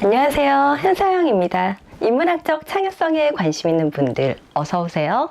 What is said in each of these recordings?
안녕하세요. 한서영입니다. 인문학적 창의성에 관심 있는 분들 어서 오세요.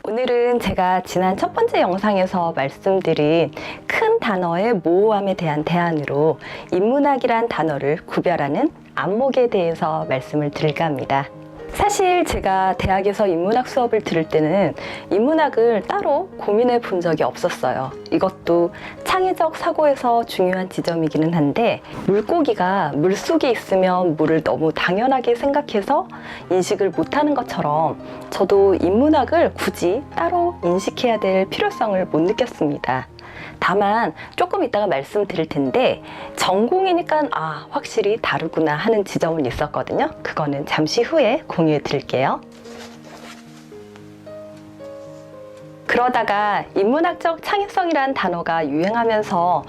오늘은 제가 지난 첫 번째 영상에서 말씀드린 큰 단어의 모호함에 대한 대안으로 인문학이란 단어를 구별하는 안목에 대해서 말씀을 드릴까 합니다. 사실 제가 대학에서 인문학 수업을 들을 때는 인문학을 따로 고민해 본 적이 없었어요. 이것도 창의적 사고에서 중요한 지점이기는 한데, 물고기가 물속에 있으면 물을 너무 당연하게 생각해서 인식을 못하는 것처럼 저도 인문학을 굳이 따로 인식해야 될 필요성을 못 느꼈습니다. 다만 조금 이따가 말씀드릴 텐데 전공이니까 확실히 다르구나 하는 지점은 있었거든요. 그거는 잠시 후에 공유해 드릴게요. 그러다가 인문학적 창의성이란 단어가 유행하면서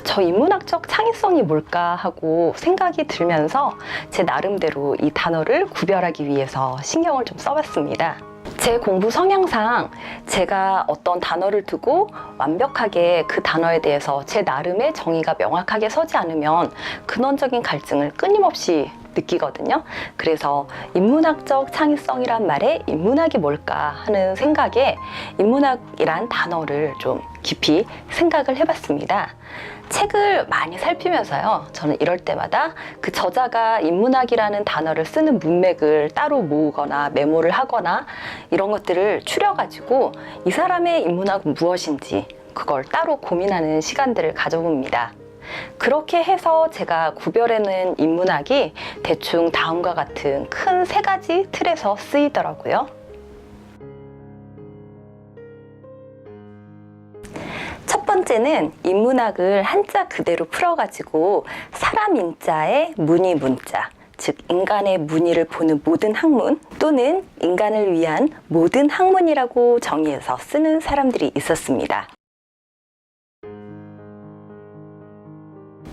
저 인문학적 창의성이 뭘까 하고 생각이 들면서 제 나름대로 이 단어를 구별하기 위해서 신경을 좀 써봤습니다. 제 공부 성향상 제가 어떤 단어를 두고 완벽하게 그 단어에 대해서 제 나름의 정의가 명확하게 서지 않으면 근원적인 갈증을 끊임없이 느끼거든요. 그래서 인문학적 창의성이란 말에 인문학이 뭘까 하는 생각에 인문학이란 단어를 좀 깊이 생각을 해봤습니다. 책을 많이 살피면서요, 저는 이럴 때마다 그 저자가 인문학이라는 단어를 쓰는 문맥을 따로 모으거나 메모를 하거나 이런 것들을 추려가지고 이 사람의 인문학은 무엇인지 그걸 따로 고민하는 시간들을 가져봅니다. 그렇게 해서 제가 구별해낸 인문학이 대충 다음과 같은 큰 세 가지 틀에서 쓰이더라고요. 첫 번째는 인문학을 한자 그대로 풀어가지고 사람 인자의 문이 문자, 즉 인간의 문의를 보는 모든 학문 또는 인간을 위한 모든 학문이라고 정의해서 쓰는 사람들이 있었습니다.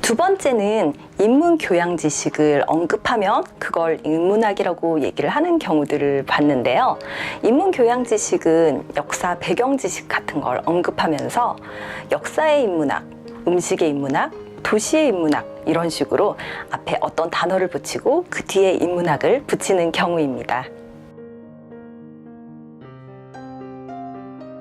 두 번째는 인문교양 지식을 언급하면 그걸 인문학이라고 얘기를 하는 경우들을 봤는데요. 인문교양 지식은 역사 배경 지식 같은 걸 언급하면서 역사의 인문학, 음식의 인문학, 도시의 인문학 이런 식으로 앞에 어떤 단어를 붙이고 그 뒤에 인문학을 붙이는 경우입니다.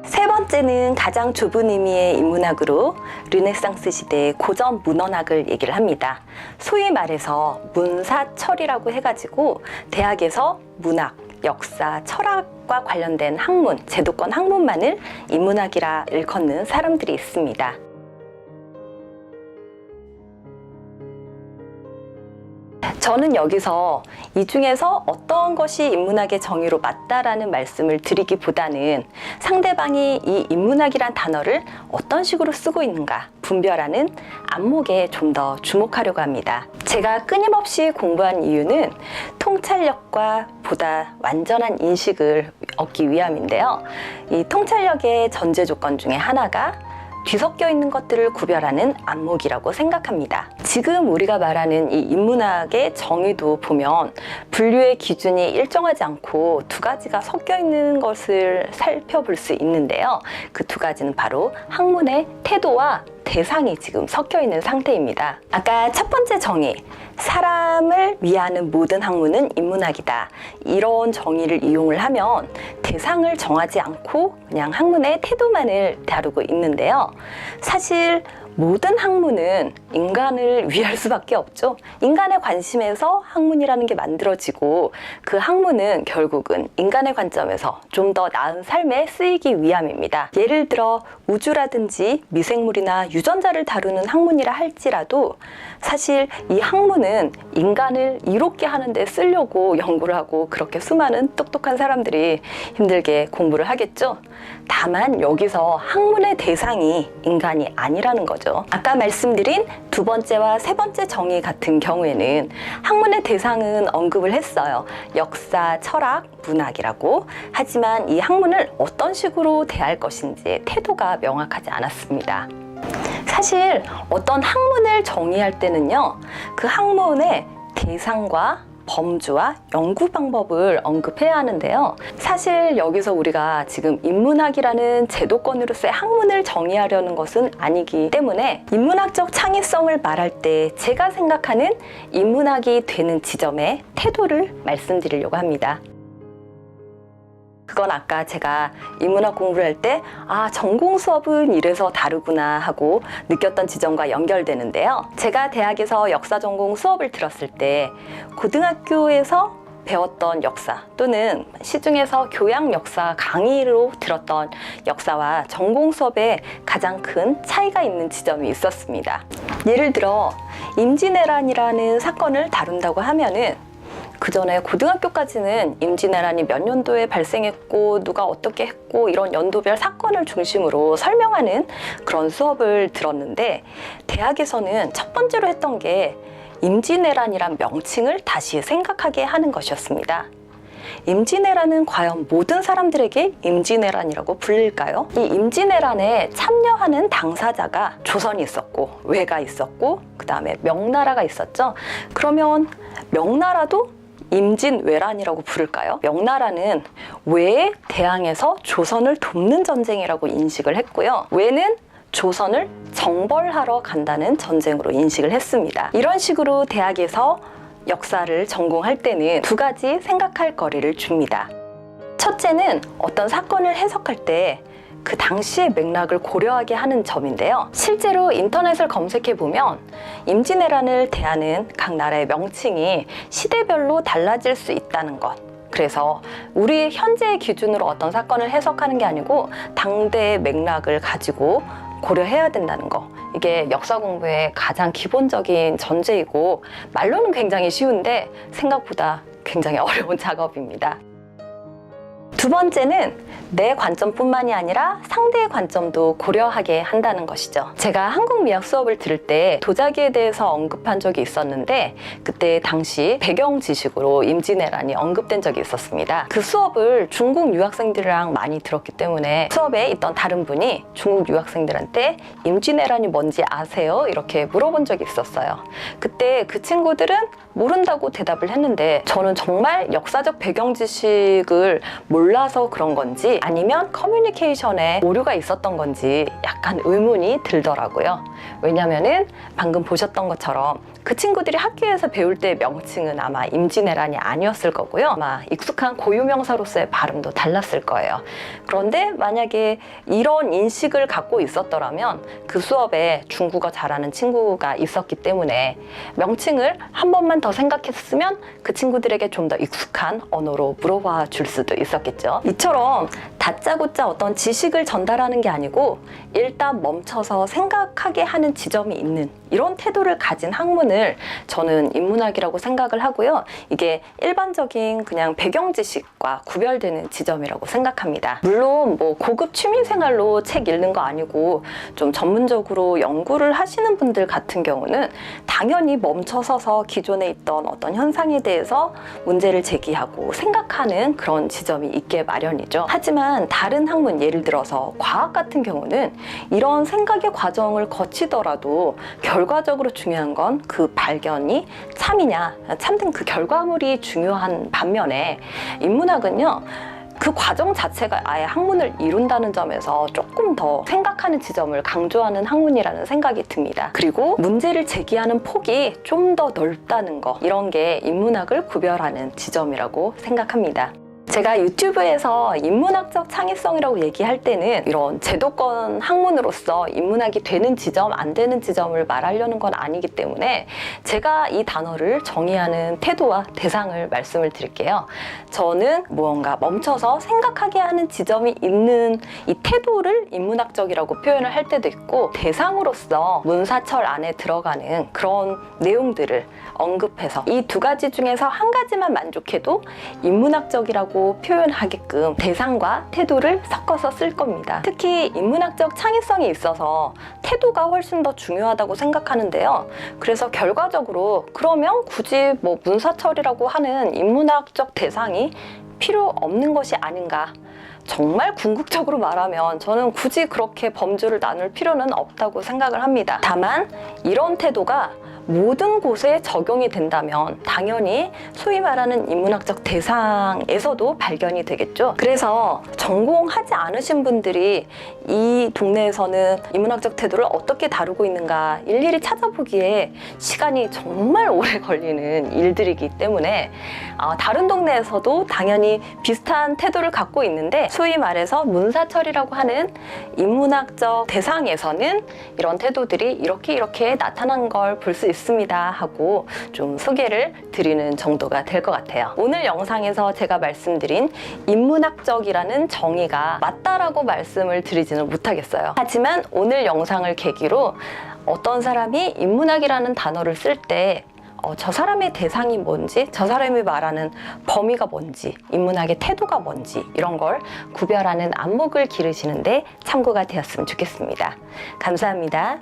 세 번째는 가장 좁은 의미의 인문학으로 르네상스 시대의 고전 문헌학을 얘기를 합니다. 소위 말해서 문사철이라고 해가지고 대학에서 문학, 역사, 철학과 관련된 학문, 제도권 학문만을 인문학이라 일컫는 사람들이 있습니다. 저는 여기서 이 중에서 어떤 것이 인문학의 정의로 맞다라는 말씀을 드리기보다는 상대방이 이 인문학이란 단어를 어떤 식으로 쓰고 있는가 분별하는 안목에 좀 더 주목하려고 합니다. 제가 끊임없이 공부한 이유는 통찰력과 보다 완전한 인식을 얻기 위함인데요. 이 통찰력의 전제 조건 중에 하나가 뒤섞여 있는 것들을 구별하는 안목이라고 생각합니다. 지금 우리가 말하는 이 인문학의 정의도 보면 분류의 기준이 일정하지 않고 두 가지가 섞여 있는 것을 살펴볼 수 있는데요. 그 두 가지는 바로 학문의 태도와 대상이 지금 섞여 있는 상태입니다. 아까 첫 번째 정의, 사람을 위하는 모든 학문은 인문학이다. 이런 정의를 이용을 하면 대상을 정하지 않고 그냥 학문의 태도만을 다루고 있는데요. 사실 모든 학문은 인간을 위할 수밖에 없죠. 인간의 관심에서 학문이라는 게 만들어지고 그 학문은 결국은 인간의 관점에서 좀 더 나은 삶에 쓰이기 위함입니다. 예를 들어 우주라든지 미생물이나 유전자를 다루는 학문이라 할지라도 사실 이 학문은 인간을 이롭게 하는 데 쓰려고 연구를 하고 그렇게 수많은 똑똑한 사람들이 힘들게 공부를 하겠죠. 다만 여기서 학문의 대상이 인간이 아니라는 거죠. 아까 말씀드린 두 번째와 세 번째 정의 같은 경우에는 학문의 대상은 언급을 했어요. 역사, 철학, 문학이라고. 하지만 이 학문을 어떤 식으로 대할 것인지 태도가 명확하지 않았습니다. 사실 어떤 학문을 정의할 때는요, 그 학문의 대상과 범주와 연구 방법을 언급해야 하는데요. 사실 여기서 우리가 지금 인문학이라는 제도권으로서의 학문을 정의하려는 것은 아니기 때문에 인문학적 창의성을 말할 때 제가 생각하는 인문학이 되는 지점의 태도를 말씀드리려고 합니다. 그건 아까 제가 인문학 공부를 할 때 전공 수업은 이래서 다르구나 하고 느꼈던 지점과 연결되는데요. 제가 대학에서 역사 전공 수업을 들었을 때 고등학교에서 배웠던 역사 또는 시중에서 교양 역사 강의로 들었던 역사와 전공 수업에 가장 큰 차이가 있는 지점이 있었습니다. 예를 들어 임진왜란이라는 사건을 다룬다고 하면은 그 전에 고등학교까지는 임진왜란이 몇 년도에 발생했고 누가 어떻게 했고 이런 연도별 사건을 중심으로 설명하는 그런 수업을 들었는데 대학에서는 첫 번째로 했던 게 임진왜란이란 명칭을 다시 생각하게 하는 것이었습니다. 임진왜란은 과연 모든 사람들에게 임진왜란이라고 불릴까요? 이 임진왜란에 참여하는 당사자가 조선이 있었고 외가 있었고 그 다음에 명나라가 있었죠. 그러면 명나라도 임진왜란이라고 부를까요? 명나라는 외에 대항해서 조선을 돕는 전쟁이라고 인식을 했고요. 외는 조선을 정벌하러 간다는 전쟁으로 인식을 했습니다. 이런 식으로 대학에서 역사를 전공할 때는 두 가지 생각할 거리를 줍니다. 첫째는 어떤 사건을 해석할 때 그 당시의 맥락을 고려하게 하는 점인데요. 실제로 인터넷을 검색해보면 임진왜란을 대하는 각 나라의 명칭이 시대별로 달라질 수 있다는 것. 그래서 우리 현재의 기준으로 어떤 사건을 해석하는 게 아니고 당대의 맥락을 가지고 고려해야 된다는 거. 이게 역사 공부의 가장 기본적인 전제이고 말로는 굉장히 쉬운데 생각보다 굉장히 어려운 작업입니다. 두 번째는 내 관점뿐만이 아니라 상대의 관점도 고려하게 한다는 것이죠. 제가 한국미학 수업을 들을 때 도자기에 대해서 언급한 적이 있었는데 그때 당시 배경 지식으로 임진왜란이 언급된 적이 있었습니다. 그 수업을 중국 유학생들이랑 많이 들었기 때문에 수업에 있던 다른 분이 중국 유학생들한테 임진왜란이 뭔지 아세요? 이렇게 물어본 적이 있었어요. 그때 그 친구들은 모른다고 대답을 했는데 저는 정말 역사적 배경 지식을 몰라서 그런 건지 아니면 커뮤니케이션에 오류가 있었던 건지 약간 의문이 들더라고요. 왜냐면은 방금 보셨던 것처럼 그 친구들이 학교에서 배울 때 명칭은 아마 임진왜란이 아니었을 거고요. 아마 익숙한 고유명사로서의 발음도 달랐을 거예요. 그런데 만약에 이런 인식을 갖고 있었더라면 그 수업에 중국어 잘하는 친구가 있었기 때문에 명칭을 한 번만 더 생각했으면 그 친구들에게 좀 더 익숙한 언어로 물어봐 줄 수도 있었겠죠. 이처럼 다짜고짜 어떤 지식을 전달하는 게 아니고 일단 멈춰서 생각하게 하는 지점이 있는 이런 태도를 가진 학문을 저는 인문학이라고 생각을 하고요. 이게 일반적인 그냥 배경 지식과 구별되는 지점이라고 생각합니다. 물론 뭐 고급 취미생활로 책 읽는 거 아니고 좀 전문적으로 연구를 하시는 분들 같은 경우는 당연히 멈춰서서 기존에 있던 어떤 현상에 대해서 문제를 제기하고 생각하는 그런 지점이 있게 마련이죠. 하지만 다른 학문, 예를 들어서 과학 같은 경우는 이런 생각의 과정을 거치더라도 결과적으로 중요한 건 그 발견이 참이냐, 참된 그 결과물이 중요한 반면에 인문학은요, 그 과정 자체가 아예 학문을 이룬다는 점에서 조금 더 생각하는 지점을 강조하는 학문이라는 생각이 듭니다. 그리고 문제를 제기하는 폭이 좀 더 넓다는 거, 이런 게 인문학을 구별하는 지점이라고 생각합니다. 제가 유튜브에서 인문학적 창의성이라고 얘기할 때는 이런 제도권 학문으로서 인문학이 되는 지점, 안 되는 지점을 말하려는 건 아니기 때문에 제가 이 단어를 정의하는 태도와 대상을 말씀을 드릴게요. 저는 무언가 멈춰서 생각하게 하는 지점이 있는 이 태도를 인문학적이라고 표현을 할 때도 있고, 대상으로서 문사철 안에 들어가는 그런 내용들을 언급해서 이 두 가지 중에서 한 가지만 만족해도 인문학적이라고 표현하게끔 대상과 태도를 섞어서 쓸 겁니다. 특히 인문학적 창의성이 있어서 태도가 훨씬 더 중요하다고 생각하는데요. 그래서 결과적으로 그러면 굳이 뭐 문사철이라고 하는 인문학적 대상이 필요 없는 것이 아닌가. 정말 궁극적으로 말하면 저는 굳이 그렇게 범주를 나눌 필요는 없다고 생각을 합니다. 다만 이런 태도가 모든 곳에 적용이 된다면 당연히 소위 말하는 인문학적 대상에서도 발견이 되겠죠. 그래서 전공하지 않으신 분들이 이 동네에서는 인문학적 태도를 어떻게 다루고 있는가 일일이 찾아보기에 시간이 정말 오래 걸리는 일들이기 때문에 다른 동네에서도 당연히 비슷한 태도를 갖고 있는데, 소위 말해서 문사철이라고 하는 인문학적 대상에서는 이런 태도들이 이렇게 나타난 걸 볼 수 있습니다 하고 좀 소개를 드리는 정도가 될 것 같아요. 오늘 영상에서 제가 말씀드린 인문학적이라는 정의가 맞다라고 말씀을 드리지는 못하겠어요. 하지만 오늘 영상을 계기로 어떤 사람이 인문학이라는 단어를 쓸 때 저 사람의 대상이 뭔지, 저 사람이 말하는 범위가 뭔지, 인문학의 태도가 뭔지 이런 걸 구별하는 안목을 기르시는데 참고가 되었으면 좋겠습니다. 감사합니다.